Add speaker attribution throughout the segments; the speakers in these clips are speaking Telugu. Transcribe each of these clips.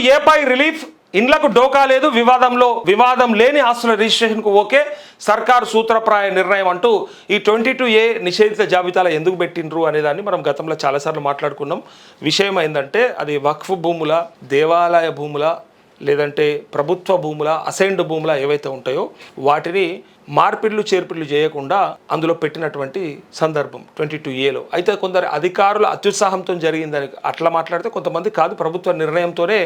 Speaker 1: 22A పై రిలీఫ్, ఇండ్లకు డోకా లేదు, వివాదం లేని ఆస్తుల రిజిస్ట్రేషన్కు ఓకే, సర్కారు సూత్రప్రాయ నిర్ణయం అంటూ ఈ 22A నిషేధిత జాబితాలో ఎందుకు పెట్టిండ్రు అనేదాన్ని మనం గతంలో చాలాసార్లు మాట్లాడుకున్నాం. విషయం ఏంటంటే అది వక్ఫ్ భూముల, దేవాలయ భూముల, లేదంటే ప్రభుత్వ భూముల, అసైన్డ్ భూముల ఏవైతే ఉంటాయో వాటిని మార్పిడ్లు చేర్పిడ్లు చేయకుండా అందులో పెట్టినటువంటి సందర్భం 22Aలో. అయితే కొందరు అధికారుల అత్యుత్సాహంతో జరిగిందని అట్లా మాట్లాడితే, కొంతమంది కాదు ప్రభుత్వ నిర్ణయంతోనే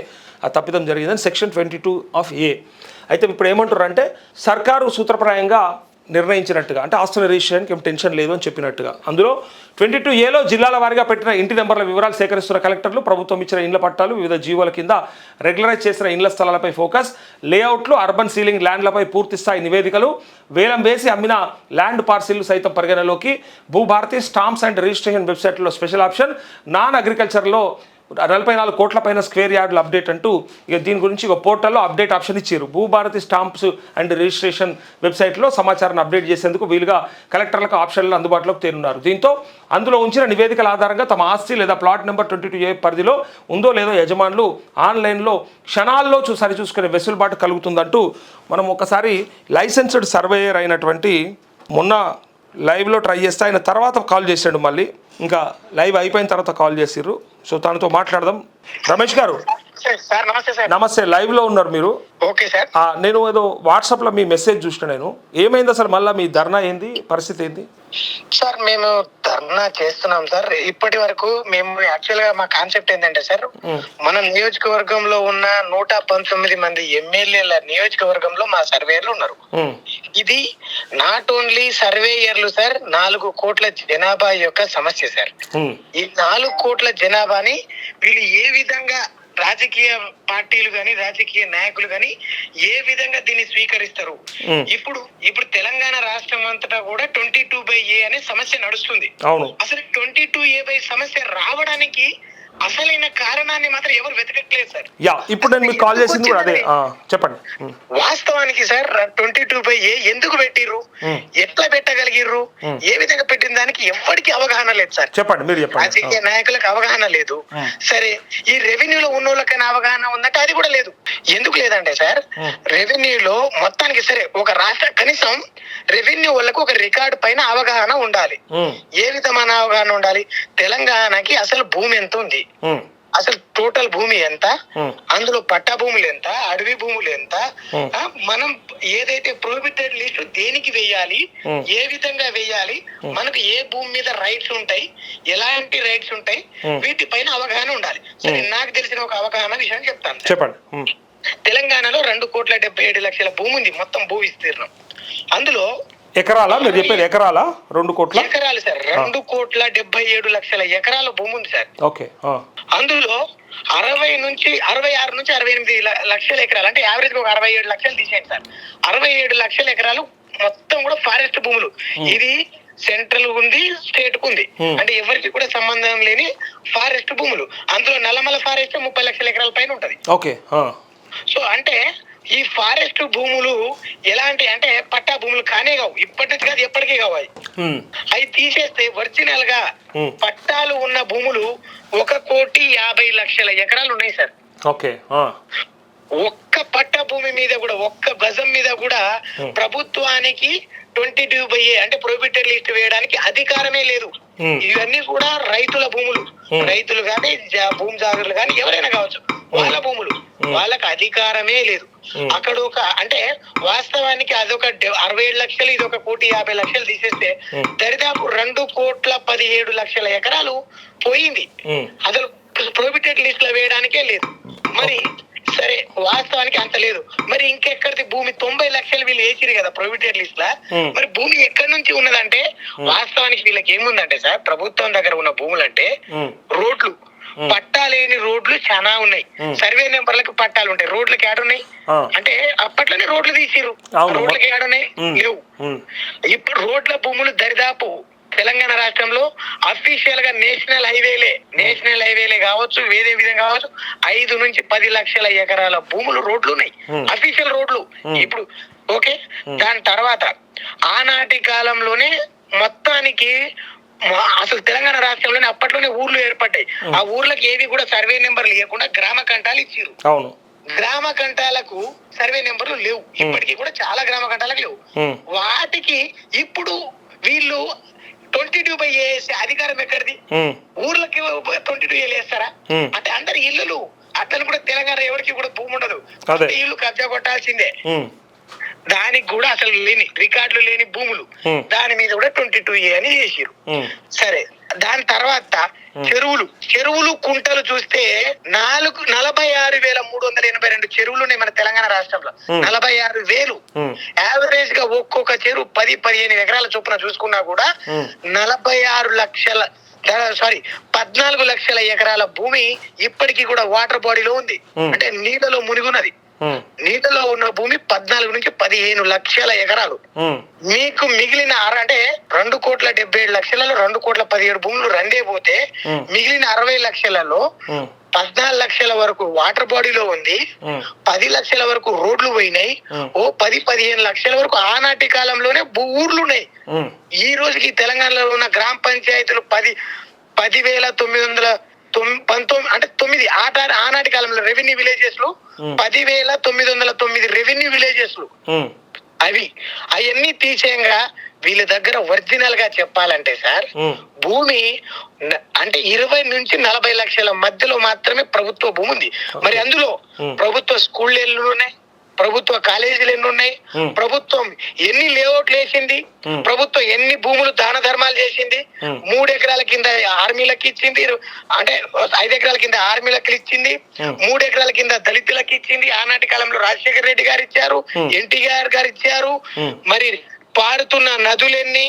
Speaker 1: ఆ తప్పిదం జరిగిందని సెక్షన్ 22A. అయితే ఇప్పుడు ఏమంటారు అంటే సర్కారు సూత్రప్రాయంగా నిర్ణయించినట్టుగా, అంటే ఆస్తుల రిజిస్ట్రేషన్కి ఏం టెన్షన్ లేదు అని చెప్పినట్టుగా. అందులో 22Aలో జిల్లాల వారీగా పెట్టిన ఇంటి నెంబర్ల వివరాలు సేకరిస్తున్న కలెక్టర్లు, ప్రభుత్వం ఇచ్చిన ఇండ్ల పట్టాలు, వివిధ జీవోల కింద రెగ్యులరైజ్ చేసిన ఇండ్ల స్థలాలపై ఫోకస్, లేఅవుట్లు, అర్బన్ సీలింగ్ ల్యాండ్లపై పూర్తి స్థాయి నివేదికలు, వేలం వేసి అమ్మిన ల్యాండ్ పార్సిల్లు సైతం పరిగణలోకి, భూభారతి స్టాంప్స్ అండ్ రిజిస్ట్రేషన్ వెబ్సైట్లో స్పెషల్ ఆప్షన్, నాన్ అగ్రికల్చర్లో 44 కోట్ల పైన స్క్వేర్ యార్డుల అప్డేట్ అంటూ ఇక దీని గురించి ఒక పోర్టల్లో అప్డేట్ ఆప్షన్ ఇచ్చారు. భూభారతి స్టాంప్స్ అండ్ రిజిస్ట్రేషన్ వెబ్సైట్లో సమాచారాన్ని అప్డేట్ చేసేందుకు వీలుగా కలెక్టర్లకు ఆప్షన్లు అందుబాటులోకి తేనున్నారు. దీంతో అందులో ఉంచిన నివేదికల ఆధారంగా తమ ఆస్తి లేదా ప్లాట్ నెంబర్ 22A పరిధిలో ఉందో లేదో యజమానులు ఆన్లైన్లో క్షణాల్లో సరిచూసుకునే వెసులుబాటు కలుగుతుందంటూ మనం ఒకసారి లైసెన్స్డ్ సర్వేయర్ అయినటువంటి మొన్న లైవ్లో ట్రై చేస్తే ఆయన తర్వాత కాల్ చేశాడు, మళ్ళీ ఇంకా లైవ్ అయిపోయిన తర్వాత కాల్ చేసిర్రు. సో తనతో మాట్లాడదాం. రమేష్ గారు నమస్తే, లైవ్ లో ఉన్నారు మీరు?
Speaker 2: Okay sir.
Speaker 1: నేను ఏదో వాట్సాప్ లో మీ మెసేజ్ చూసిన, నేను ఏమైంది అసలు, మళ్ళీ మీ ధర్నా ఏంది, పరిస్థితి ఏంది?
Speaker 2: సార్ మేము ధర్నా చేస్తున్నాం సార్. ఇప్పటి వరకు మేము యాక్చువల్ గా మా కాన్సెప్ట్ ఏంటంటే సార్, మన నియోజకవర్గంలో ఉన్న 119 మంది ఎమ్మెల్యేల నియోజకవర్గంలో మా సర్వేయర్లు ఉన్నారు. ఇది నాట్ ఓన్లీ సర్వేయర్లు సార్, 4 కోట్ల జనాభా యొక్క సమస్య సార్. ఈ 4 కోట్ల జనాభాని వీళ్ళు ఏ విధంగా రాజకీయ పార్టీలు గాని రాజకీయ నాయకులు గాని ఏ విధంగా దీన్ని స్వీకరిస్తారు? ఇప్పుడు తెలంగాణ రాష్ట్రం అంతటా కూడా 22A అనే సమస్య నడుస్తుంది. అసలు 22A సమస్య రావడానికి అసలైన కారణాన్ని మాత్రం ఎవరు వెతకట్లేదు సార్.
Speaker 1: ఇప్పుడు నేను మీకు కాల్ చేసింది కూడా అదే. చెప్పండి.
Speaker 2: వాస్తవానికి సార్ 22A ఎందుకు పెట్టిర్రు, ఎట్లా పెట్టగలిగిర్రు, ఏ విధంగా పెట్టిన దానికి ఎవరికి అవగాహన లేదు సార్.
Speaker 1: చెప్పండి, మీరు చెప్పండి.
Speaker 2: రాజకీయ నాయకులకు అవగాహన లేదు. సరే, ఈ రెవెన్యూలో ఉన్న వాళ్ళకైనా అవగాహన ఉందంటే అది కూడా లేదు. ఎందుకు లేదంటే సార్, రెవెన్యూలో మొత్తానికి సరే ఒక రాష్ట్ర కనీసం రెవెన్యూ వాళ్ళకు ఒక రికార్డు పైన అవగాహన ఉండాలి. ఏ విధమైన అవగాహన ఉండాలి? తెలంగాణకి అసలు భూమి ఎంత ఉంది, అసలు టోటల్ భూమి ఎంత, అందులో పట్టా భూములు ఎంత, అడవి భూములు ఎంత, మనం ఏదైతే ప్రొహిబిటెడ్ లిస్ట్ దేనికి వేయాలి, ఏ విధంగా వేయాలి, మనకు ఏ భూమి మీద రైట్స్ ఉంటాయి, ఎలాంటి రైట్స్ ఉంటాయి, వీటిపైన అవగాహన ఉండాలి. సరే, నాకు తెలిసిన ఒక అవగాహన విషయం చెప్తాను.
Speaker 1: చెప్పండి.
Speaker 2: తెలంగాణలో 2,77,00,000 భూమి ఉంది, మొత్తం భూ విస్తీర్ణం. అందులో
Speaker 1: ఎకరాలా మీరు చెప్పేది? ఎకరాలా? 2 కోట్ల
Speaker 2: ఎకరాలు సార్. 2,77,00,000 ఎకరాల భూమి ఉంది సార్.
Speaker 1: ఓకే.
Speaker 2: అందులో 66 నుంచి 68 లక్షల ఎకరాలు, అంటే యావరేజ్ ఒక 67 లక్షలు తీసేయండి సార్. 67 లక్షల ఎకరాలు మొత్తం కూడా ఫారెస్ట్ భూములు. ఇది సెంట్రల్ ఉంది, స్టేట్ కు ఉంది, అంటే ఎవరికి కూడా సంబంధం లేని ఫారెస్ట్ భూములు. అందులో నల్లమల ఫారెస్ట్ 30 లక్షల ఎకరాల పైన ఉంటది.
Speaker 1: ఓకే.
Speaker 2: సో అంటే ఈ ఫారెస్ట్ భూములు ఎలాంటి అంటే పట్టా భూములు కానే కావు, ఇప్పటి నుంచి కాదు ఎప్పటికీ కావాలి. అవి తీసేస్తే ఒరిజినల్ గా పట్టాలు ఉన్న భూములు 1,50,00,000 ఎకరాలు ఉన్నాయి సార్.
Speaker 1: ఓకే.
Speaker 2: ఒక్క పట్టా భూమి మీద కూడా, ఒక్క గజం మీద కూడా ప్రభుత్వానికి 22A అంటే ప్రొహిబిటెడ్ లిస్ట్ వేయడానికి అధికారమే లేదు. ఇవన్నీ కూడా రైతుల భూములు, రైతులు కానీ భూమి జాగర్లు కానీ ఎవరైనా కావచ్చు, వాళ్ళ భూములు, వాళ్ళకి అధికారమే లేదు. అక్కడ ఒక అంటే వాస్తవానికి అదొక 67 లక్షలు, ఇది 1,50,00,000 తీసేస్తే దరిదాపు 2,17,00,000 ఎకరాలు పోయింది. అసలు ప్రొహిబిటెడ్ లిస్ట్ లో వేయడానికే లేదు. మరి సరే, వాస్తవానికి అంత లేదు. మరి ఇంకెక్కడిది భూమి? 90 లక్షలు వీళ్ళు వేసిరు కదా ప్రొహిబిటెడ్ లిస్ట్ లా. మరి భూమి ఎక్కడి నుంచి ఉన్నదంటే వాస్తవానికి వీళ్ళకి ఏముందంటే సార్, ప్రభుత్వం దగ్గర ఉన్న భూములు అంటే రోడ్లు, పట్టా లేని రోడ్లు చాలా ఉన్నాయి. సర్వే నెంబర్లకు పట్టాలు ఉంటాయి, రోడ్లకి ఏడున్నాయి అంటే అప్పట్లోనే రోడ్లు తీసిరు, రోడ్లకి ఏడున్నాయి లేవు. ఇప్పుడు రోడ్ల భూములు దరిదాపు తెలంగాణ రాష్ట్రంలో అఫీషియల్ గా నేషనల్ హైవేలే కావచ్చు, వేరే విధంగా కావచ్చు, 5 నుంచి 10 లక్షల ఎకరాల భూములు రోడ్లు ఉన్నాయి, అఫీషియల్ రోడ్లు. ఇప్పుడు ఓకే, దాని తర్వాత ఆనాటి కాలంలోనే మొత్తానికి అసలు తెలంగాణ రాష్ట్రంలోనే అప్పట్లోనే ఊర్లు ఏర్పడ్డాయి. ఆ ఊర్లకు ఏవి కూడా సర్వే నెంబర్ లేకుండా గ్రామ కంఠాలు ఇచ్చారు.
Speaker 1: అవును.
Speaker 2: గ్రామ కంఠాలకు సర్వే నెంబర్లు లేవు, ఇప్పటికీ కూడా చాలా గ్రామ కంఠాలకు లేవు. వాటికి ఇప్పుడు వీళ్ళు 22/A వేసే అధికారం ఎక్కడిది? ఊర్లకి 22A వేస్తారా? అంటే అందరి ఇల్లులు అట్లని కూడా తెలంగాణ ఎవరికి కూడా భూమి ఉండదు, ఇల్లు కబ్జా కొట్టాల్సిందే. దానికి కూడా అసలు లేని రికార్డులు లేని భూములు, దాని మీద కూడా 22A అని చేసిరు. సరే, దాని తర్వాత చెరువులు కుంటలు చూస్తే 46,382 చెరువులు ఉన్నాయి మన తెలంగాణ రాష్ట్రంలో. 46,000 యావరేజ్ గా ఒక్కొక్క చెరువు 10-15 ఎకరాల చొప్పున చూసుకున్నా కూడా 14 లక్షల ఎకరాల భూమి ఇప్పటికీ కూడా వాటర్ బాడీలో ఉంది, అంటే నీళ్ళలో మునిగున్నది. నీటిలో ఉన్న భూమి 14 నుంచి 15 లక్షల ఎకరాలు. మీకు మిగిలిన అంటే 2,77,00,000 2,17,00,000 భూములు రండే పోతే మిగిలిన 60 లక్షలలో 14 లక్షల వరకు వాటర్ బాడీలో ఉంది, 10 లక్షల వరకు రోడ్లు పోయినాయి, 10-15 లక్షల వరకు ఆనాటి కాలంలోనే ఊర్లు ఉన్నాయి. ఈ రోజుకి తెలంగాణలో ఉన్న గ్రామ పంచాయతీలు 10,919 అంటే 9 ఆనాటి కాలంలో రెవెన్యూ విలేజెస్ లు 10,909 రెవెన్యూ విలేజెస్ లు. అవన్నీ తీసేయంగా వీళ్ళ దగ్గర ఒరిజినల్ గా చెప్పాలంటే సార్, భూమి అంటే 20 నుంచి 40 లక్షల మధ్యలో మాత్రమే ప్రభుత్వ భూమి ఉంది. మరి అందులో ప్రభుత్వ స్కూళ్ళు ఎన్ని ఉన్నాయి, ప్రభుత్వ కాలేజీలు ఎన్ని ఉన్నాయి, ప్రభుత్వం ఎన్ని లేఅవుట్లు వేసింది, ప్రభుత్వం ఎన్ని భూములు దాన ధర్మాలు చేసింది, 3 ఎకరాల కింద ఆర్మీలకు ఇచ్చింది, అంటే 5 ఎకరాల కింద ఆర్మీలకు ఇచ్చింది, 3 ఎకరాల కింద దళితులకు ఇచ్చింది. ఆనాటి కాలంలో రాజశేఖర రెడ్డి గారు ఇచ్చారు, ఎన్టీఆర్ గారు ఇచ్చారు. మరి పారుతున్న నదులెన్ని,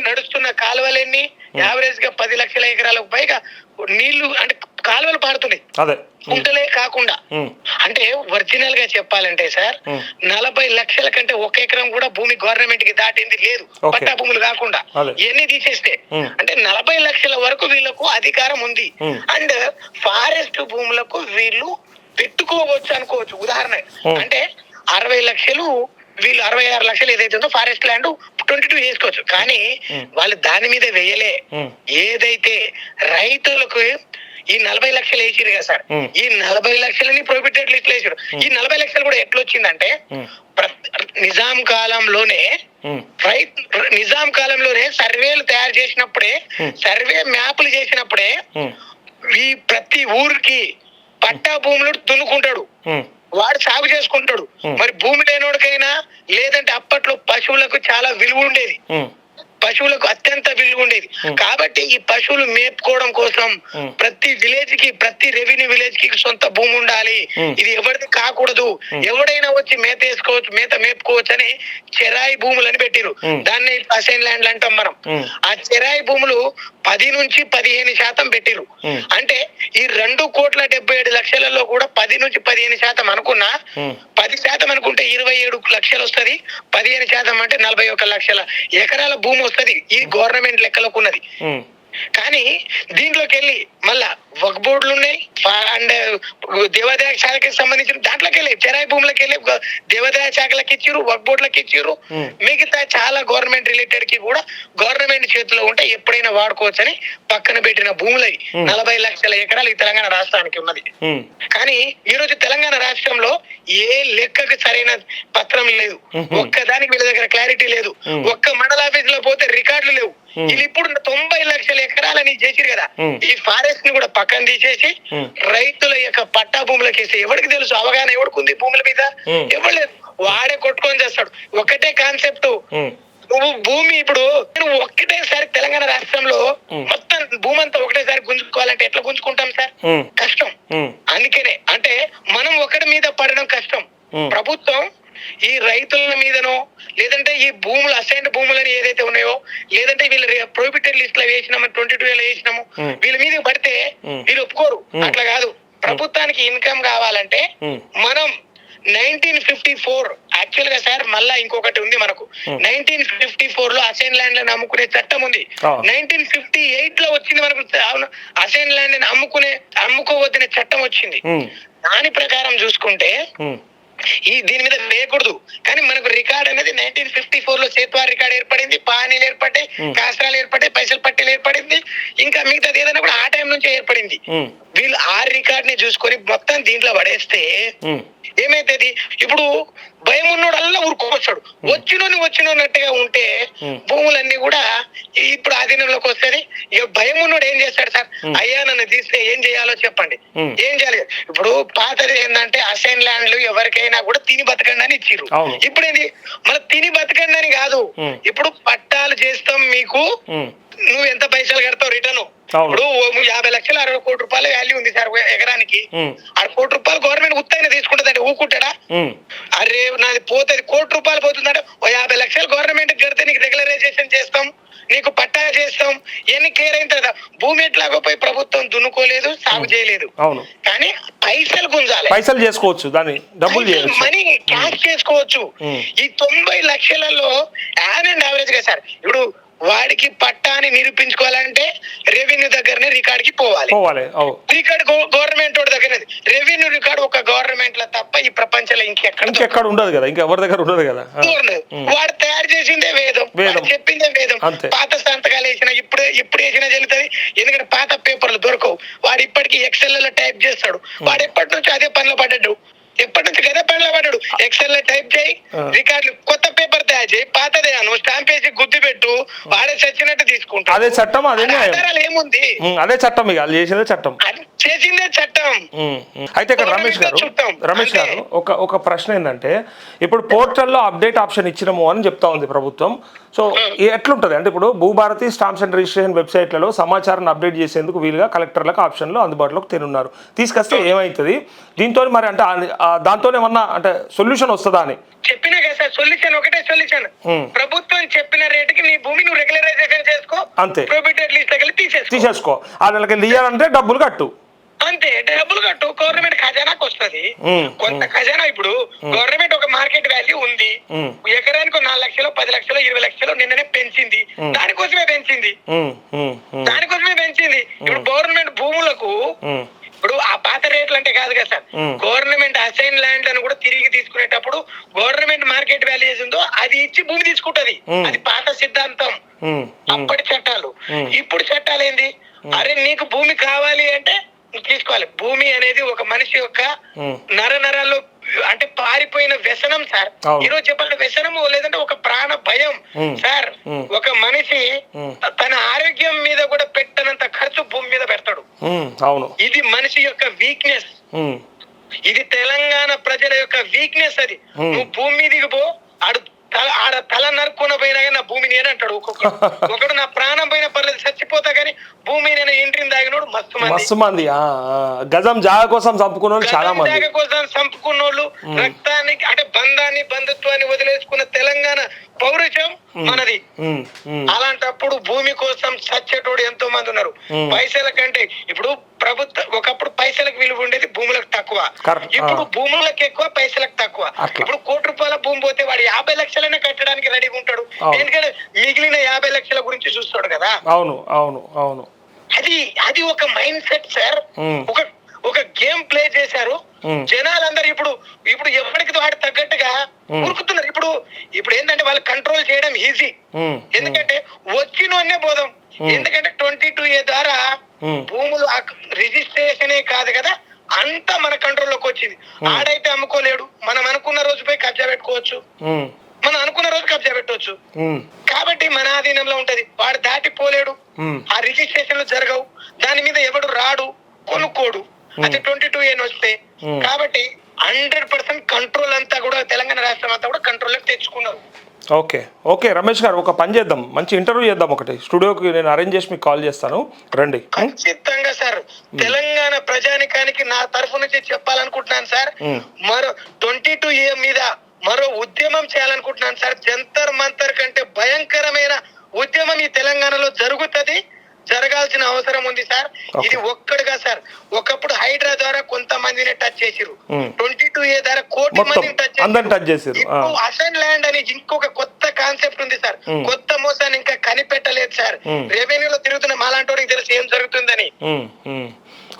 Speaker 2: నడుస్తున్న కాలువలెన్ని, యావరేజ్ గా 10 లక్షల ఎకరాలకు పైగా నీళ్లు అంటే కాలువలు పారుతున్నాయి, కుంటలే కాకుండా. అంటే ఒరిజినల్ గా చెప్పాలంటే సార్, 40 లక్షల కంటే 1 ఎకరం కూడా భూమి గవర్నమెంట్ కి దాటింది లేదు, పట్టా భూములు కాకుండా. ఇవన్నీ తీసేస్తే అంటే 40 లక్షల వరకు వీళ్ళకు అధికారం ఉంది. అండ్ ఫారెస్ట్ భూములకు వీళ్ళు పెట్టుకోవచ్చు అనుకోవచ్చు. ఉదాహరణ అంటే 60 లక్షలు, వీళ్ళు 66 లక్షలు ఏదైతే ఉందో ఫారెస్ట్ ల్యాండ్ 22 వేసుకోవచ్చు. కానీ వాళ్ళు దాని మీద వేయలే. ఏదైతే రైతులకు ఈ 40 లక్షలు వేసిరు కదా సార్, ఈ 40 లక్షలని ప్రొహిబిటెడ్ లిస్ట్ వేసారు. ఈ 40 లక్షలు కూడా ఎట్లా వచ్చిందంటే నిజాం కాలంలోనే సర్వేలు తయారు చేసినప్పుడే, సర్వే మ్యాప్లు చేసినప్పుడే ఈ ప్రతి ఊరికి పట్టా భూములు దున్నుకుంటాడు, వాడు సాగు చేసుకుంటాడు. మరి భూమి లేనోడికైనా, లేదంటే అప్పట్లో పశువులకు చాలా విలువ ఉండేది, పశువులకు అత్యంత విలువ ఉండేది. కాబట్టి ఈ పశువులు మేపుకోవడం కోసం ప్రతి విలేజ్ కి, ప్రతి రెవెన్యూ విలేజ్ కి సొంత భూమి ఉండాలి, ఇది ఎవరిది కాకూడదు, ఎవడైనా వచ్చి మేత మేపుకోవచ్చు అని చెరాయి భూములని పెట్టిరు. దాన్ని అసైన్ ల్యాండ్లు అంటాం మనం. ఆ చెరాయి భూములు 10 నుంచి 15% పెట్టిరు. అంటే ఈ 2,77,00,000 కూడా 10 నుంచి 15% అనుకున్నా, 10% అనుకుంటే 27 లక్షలు వస్తుంది, 15% అంటే 41 లక్షల ఎకరాల భూమి వస్తుంది. ఈ గవర్నమెంట్ లెక్కలకు ఉన్నది. కానీ దీంట్లోకి వెళ్ళి మళ్ళా వక్ బోర్డులు ఉన్నాయి, అండ్ దేవాదాయ శాఖకి సంబంధించిన దాంట్లోకి వెళ్ళి చెరాయి భూములకి వెళ్ళి దేవాదాయ శాఖలకు ఇచ్చిరు, వక్ బోర్డులకు ఇచ్చిరు. మిగతా చాలా గవర్నమెంట్ రిలేటెడ్ కి కూడా గవర్నమెంట్ చేతిలో ఉంటే ఎప్పుడైనా వాడుకోవచ్చని పక్కన పెట్టిన భూములవి 40 లక్షల ఎకరాలు ఈ తెలంగాణ రాష్ట్రానికి ఉన్నది. కానీ ఈ రోజు తెలంగాణ రాష్ట్రంలో ఏ లెక్కకు సరైన పత్రం లేదు, ఒక్కదానికి వీళ్ళ దగ్గర క్లారిటీ లేదు, ఒక్క మండల ఆఫీస్ లో పోతే రికార్డులు లేవు. ఇది ఇప్పుడు 90 లక్షల ఎకరాలని చేసిరు కదా, ఈ ఫారెస్ట్ ని కూడా పక్కన తీసేసి రైతుల యొక్క పట్టా భూములకు వేస్తే ఎవరికి తెలుసు, అవగాహన ఎవరికి ఉంది భూముల మీద? ఎవరు లేదు, వాడే కొట్టుకొని చేస్తాడు. ఒకటే కాన్సెప్ట్, నువ్వు భూమి ఇప్పుడు ఒక్కటేసారి తెలంగాణ రాష్ట్రంలో మొత్తం భూమి అంతా ఒకటేసారి గుంజుకోవాలంటే ఎట్లా గుంజుకుంటాం సార్? కష్టం. అందుకనే అంటే మనం ఒకటి మీద పడడం కష్టం. ప్రభుత్వం ఈ రైతుల మీదనో, లేదంటే ఈ భూములు అసైన్డ్ భూములని ఏదైతే ఉన్నాయో, లేదంటే వీళ్ళు ప్రొహిబిటెడ్ లిస్ట్ లో వేసినాము, 22 వేసినాము, వీళ్ళ మీద పడితే వీళ్ళు ఒప్పుకోరు. అట్లా కాదు, ప్రభుత్వానికి ఇన్కమ్ కావాలంటే మనం 1954 యాక్చువల్ గా సార్ మళ్ళా ఇంకొకటి ఉంది మనకు. 1954 లో అసైన్ ల్యాండ్ అమ్ముకునే చట్టం ఉంది. 1958 లో వచ్చింది మనకు అసైన్ ల్యాండ్ అమ్ముకోవద్దనే చట్టం వచ్చింది. దాని ప్రకారం చూసుకుంటే దీని మీద వేయకూడదు. కానీ మనకు రికార్డ్ అనేది 1954 లో సేత్వార్ రికార్డ్ ఏర్పడింది, పానీలు ఏర్పడ్డాయి, కాస్ట్రాలు ఏర్పడ్డాయి, పైసలు పట్టీలు ఏర్పడింది, ఇంకా మిగతాది ఏదైనా కూడా ఆ టైం నుంచే ఏర్పడింది. వీళ్ళు ఆ రికార్డ్ ని చూసుకొని మొత్తం దీంట్లో పడేస్తే ఏమైతుంది, ఇప్పుడు భయం ఉన్నోడల్లా ఊరుకోవచ్చాడు, వచ్చినోన్నట్టుగా ఉంటే భూములన్నీ కూడా ఇప్పుడు ఆధీనంలోకి వస్తుంది. ఇక భయం ఉన్నోడు ఏం చేస్తాడు సార్, అయ్యా నన్ను తీస్తే ఏం చేయాలో చెప్పండి, ఏం చేయాలి. ఇప్పుడు పాతది ఏంటంటే అసైన్ ల్యాండ్లు ఎవరికైనా కూడా తిని బతకండి అని ఇచ్చిర్రు. ఇప్పుడు ఏంది, మన తిని బతకండి అని కాదు, ఇప్పుడు పట్టాలు చేస్తాం మీకు, నువ్వు ఎంత పైసలు కడతావు రిటర్న్. ఇప్పుడు 50 లక్షలు 60 కోట్ల రూపాయల వాల్యూ ఉంది సార్ ఎకరానికి. 60 కోట్ల రూపాయలు గవర్నమెంట్ ఉత్తైనా తీసుకుంటుందంటే ఊకుంటాడా? అరే నాది పోతుంది, 1 కోటి రూపాయలు పోతుందంటే 50 లక్షలు గవర్నమెంట్ కడితే నీకు రెగ్యులరైజేషన్ చేస్తాం, నీకు పట్టా చేస్తాం, ఎన్ని కేర్ అయిన తర్వాత భూమి ఎట్లాగో పోయి ప్రభుత్వం దున్నుకోలేదు, సాగు చేయలేదు, కానీ పైసలు గుంజాలి,
Speaker 1: పైసలు చేసుకోవచ్చు, దాన్ని డబ్బులు
Speaker 2: మనీ క్యాష్ చేసుకోవచ్చు. ఈ 90 లక్షలలో యావరేజ్ గా సార్ ఇప్పుడు వాడికి పట్టాని నిరూపించుకోవాలంటే రెవెన్యూ దగ్గరనే రికార్డ్ కి పోవాలి. రికార్డ్ గవర్నమెంట్ దగ్గర, రెవెన్యూ రికార్డ్ ఒక గవర్నమెంట్ లో తప్ప ఈ ప్రపంచంలో ఇంకెక్కడ
Speaker 1: ఉండదు కదా, ఇంకెవరి దగ్గర ఉండదు కదా.
Speaker 2: వాడు తయారు చేసిందే వేదం, చెప్పిందే వేదం. పాత సంతకాలు వేసినా ఇప్పుడు వేసినా చెల్లుతుంది, ఎందుకంటే పాత పేపర్లు దొరకవు. వాడు ఇప్పటికీ ఎక్సెల్ లో టైప్ చేస్తాడు, వాడు ఎప్పటి నుంచి అదే పనిలో పడ్డాడు, ఎప్పటి నుంచి గదే పనిలో పడ్డాడు. ఎక్సెల్ లో టైప్ చేయి, రికార్డులు కొత్త పేపర్ తయారు చేయి, పాతదే నువ్వు స్టాంప్ వేసి గుర్తు పెట్టు, వాడే చచ్చినట్టు తీసుకుంటా.
Speaker 1: అదే చట్టం, అదే
Speaker 2: ఏముంది,
Speaker 1: అదే చట్టం, ఇక చేసేదే చట్టం,
Speaker 2: చేసిందే చట్టం.
Speaker 1: అయితే ఇక్కడ రమేష్ గారు ఒక ప్రశ్న ఏంటంటే, ఇప్పుడు పోర్టల్లో అప్డేట్ ఆప్షన్ ఇచ్చినాము అని చెప్తా ఉంది ప్రభుత్వం. సో ఎట్లుంటది అంటే, ఇప్పుడు భూభారతి స్టాంప్స్ అండ్ రిజిస్ట్రేషన్ వెబ్సైట్లలో సమాచారాన్ని అప్డేట్ చేసేందుకు వీలుగా కలెక్టర్లకు ఆప్షన్లు అందుబాటులోకి తెనున్నారు. తీసుకొస్తే ఏమవుతుంది దీంతో, మరి అంటే దాంతో ఏమన్నా అంటే సొల్యూషన్ వస్తుందా అని
Speaker 2: చెప్పినా కదా సార్. సొల్యూషన్ ఒకటే సొల్యూషన్, ప్రభుత్వం చెప్పిన రేటుకి నీ భూమి నువ్వు రెగ్యులరైజేషన్ చేసుకో, అంతే. ప్రొబిటెడ్ లిస్ట్ దగ్గర తీసేసుకో, వాళ్ళకి ఇయ్యాలంటే డబ్బులు కట్టు, అంతే. డబ్బులు కట్టు, గవర్నమెంట్ ఖజానాకు వస్తుంది కొంత ఖజానా. ఇప్పుడు గవర్నమెంట్ ఒక మార్కెట్ వాల్యూ ఉంది, ఎకరానికి 4 లక్షలు 10 లక్షలు 20 లక్షలు నిన్ననే పెంచింది, దానికోసమే పెంచింది. ఇప్పుడు గవర్నమెంట్ భూములకు ఇప్పుడు ఆ పాత రేట్లు అంటే కాదు కదా సార్, గవర్నమెంట్ అసైన్ ల్యాండ్ అని కూడా తిరిగి తీసుకునేటప్పుడు గవర్నమెంట్ మార్కెట్ వాల్యూ ఉందో అది ఇచ్చి భూమి తీసుకుంటది, అది పాత సిద్ధాంతం, అప్పటి చట్టాలు. ఇప్పుడు చట్టాలు ఏంది, అరే నీకు భూమి కావాలి అంటే తీసుకోవాలి. భూమి అనేది ఒక మనిషి యొక్క నరాల్లో అంటే పారిపోయిన వ్యసనం సార్. ఈరోజు చెప్పాలంటే వ్యసనము లేదంటే ఒక ప్రాణ భయం సార్. ఒక మనిషి తన ఆరోగ్యం మీద కూడా పెట్టనంత ఖర్చు భూమి మీద పెడతాడు. అవును, ఇది మనిషి యొక్క వీక్నెస్, ఇది తెలంగాణ ప్రజల యొక్క వీక్నెస్. అది నువ్వు భూమి మీదకి పో, ఆడ తల నరుక్కున్న పోయినా కానీ నా భూమి నేనంటాడు. ఒకడు నా ప్రాణం పోయిన పర్లేదు చచ్చిపోతా కానీ భూమి నేను ఇంటిని తాగినోడు మస్తు మంది.
Speaker 1: గజం జాగ కోసం చంపుకున్న చాలా మంది,
Speaker 2: జాగ కోసం చంపుకున్నోళ్ళు, రక్తానికి అంటే బంధాన్ని బంధుత్వాన్ని వదిలేసుకున్న తెలంగాణ పౌరుషం మనది. అలాంటప్పుడు భూమి కోసం చచ్చేటోడు ఎంతో మంది ఉన్నారు. పైసల కంటే ఇప్పుడు ప్రభుత్వం ఒకప్పుడు పైసలకు విలువ ఉండేది, భూములకు తక్కువ. ఇప్పుడు భూములకు ఎక్కువ, పైసలకు తక్కువ. ఇప్పుడు 1 కోటి రూపాయల భూమి పోతే వాడు 50 లక్షలైనా కట్టడానికి రెడీగా ఉంటాడు, ఎందుకంటే మిగిలిన 50 లక్షల గురించి చూస్తాడు కదా.
Speaker 1: అవును అవును అవును,
Speaker 2: అది ఒక మైండ్ సెట్ సార్. ఒక గేమ్ ప్లే చేశారు జనాలందరూ. ఇప్పుడు ఎవరికి వాడు తగ్గట్టుగా ఉరుకుతున్నారు. ఇప్పుడు ఏంటంటే వాళ్ళు కంట్రోల్ చేయడం ఈజీ, ఎందుకంటే వచ్చినోన్నే పోదాం. ఎందుకంటే 22A ద్వారా భూములు రిజిస్ట్రేషనే కాదు కదా, అంతా మన కంట్రోల్లోకి వచ్చింది. ఆడైతే అమ్ముకోలేడు, మనం అనుకున్న రోజు పోయి కబ్జా పెట్టుకోవచ్చు, మనం అనుకున్న రోజు కబ్జా పెట్టవచ్చు. కాబట్టి మన ఆధీనంలో ఉంటది, వాడు దాటిపోలేడు, ఆ రిజిస్ట్రేషన్లు జరగవు, దాని మీద ఎవడు రాడు, కొనుక్కోడు. అది 22A వస్తే కాబట్టి 100% కంట్రోల్ అంతా కూడా తెలంగాణ రాష్ట్రం అంతా కూడా కంట్రోల్లోకి తెచ్చుకున్నారు.
Speaker 1: ఓకే రమేష్ గారు, ఒక పని చేద్దాం, మంచి ఇంటర్వ్యూ చేద్దాం. ఒకటి స్టూడియోకి నేను అరేంజ్ చేసి మీకు కాల్ చేస్తాను, రండి.
Speaker 2: ఖచ్చితంగా సార్. తెలంగాణ ప్రజానికానికి నా తరఫు నుంచి చెప్పాలనుకుంటున్నాను సార్, మరో 22A మీద మరో ఉద్యమం చేయాలనుకుంటున్నాను సార్. జంతర్ మంతర్ కంటే భయంకరమైన ఉద్యమం ఈ తెలంగాణలో జరుగుతుంది, జరగాల్సిన అవసరం ఉంది సార్. ఇది ఒక్కడుగా సార్, ఒకప్పుడు హైడ్రా ద్వారా కొంతమందిని టచ్ చేసిరు, 22A ద్వారా కోటి మందిని టచ్ చేసిరు. అసైన్ ల్యాండ్ అని ఇంకొక కొత్త కాన్సెప్ట్ ఉంది సార్, కొత్త మోసాన్ని ఇంకా కనిపెట్టలేదు సార్. రెవెన్యూలో తిరుగుతున్న మాలాంటి వాడికి తెలిసి ఏం జరుగుతుందని.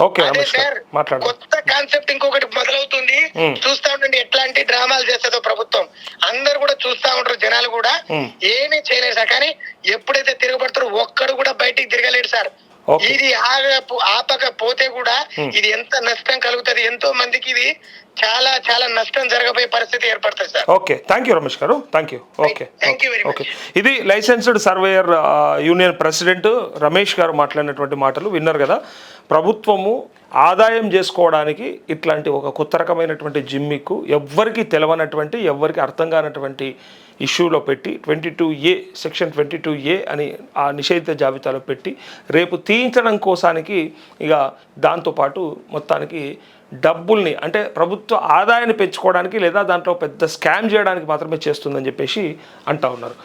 Speaker 1: ఓకే
Speaker 2: అదే
Speaker 1: రమేష్ గారు
Speaker 2: సార్
Speaker 1: మాట్లాడండి.
Speaker 2: కొత్త కాన్సెప్ట్ ఇంకొకటి మొదలవుతుంది. చూస్తా ఉండండి ఎట్లాంటి డ్రామాలు చేస్తుందో ప్రభుత్వం. అందరు కూడా చూస్తా ఉంటారు, జనాలు కూడా ఏమీ చేయలేదు సార్. కానీ ఎప్పుడైతే తిరగబడతారో ఒక్కడు కూడా బయటికి తిరగలేడు సార్.
Speaker 1: Okay.
Speaker 2: ఇది ఆపకపోతే కూడా ఇది ఎంత నష్టం కలుగుతుంది, ఎంతో మందికి ఇది చాలా చాలా నష్టం జరగబోయే పరిస్థితి ఏర్పడుతుంది sir.
Speaker 1: Okay thank you Ramesh garu, thank you. Okay
Speaker 2: Thank you very much.
Speaker 1: Okay ఇది licensed surveyor union president Ramesh garu మాట్లాడినటువంటి మాటలు విన్నారు కదా. ప్రభుత్వము ఆదాయం చేసుకోవడానికి ఇట్లాంటి ఒక కొత్త రకమైనటువంటి జిమ్మిక్కు ఎవ్వరికి తెలవనటువంటి, ఎవ్వరికి అర్థం కానటువంటి ఇష్యూలో పెట్టి 22A సెక్షన్ 22A అని ఆ నిషేధిత జాబితాలో పెట్టి రేపు తీయించడం కోసానికి ఇక దాంతోపాటు మొత్తానికి డబ్బుల్ని అంటే ప్రభుత్వ ఆదాయాన్ని పెంచుకోవడానికి లేదా దాంట్లో పెద్ద స్కామ్ చేయడానికి మాత్రమే చేస్తుందని చెప్పేసి అంటా ఉన్నారు.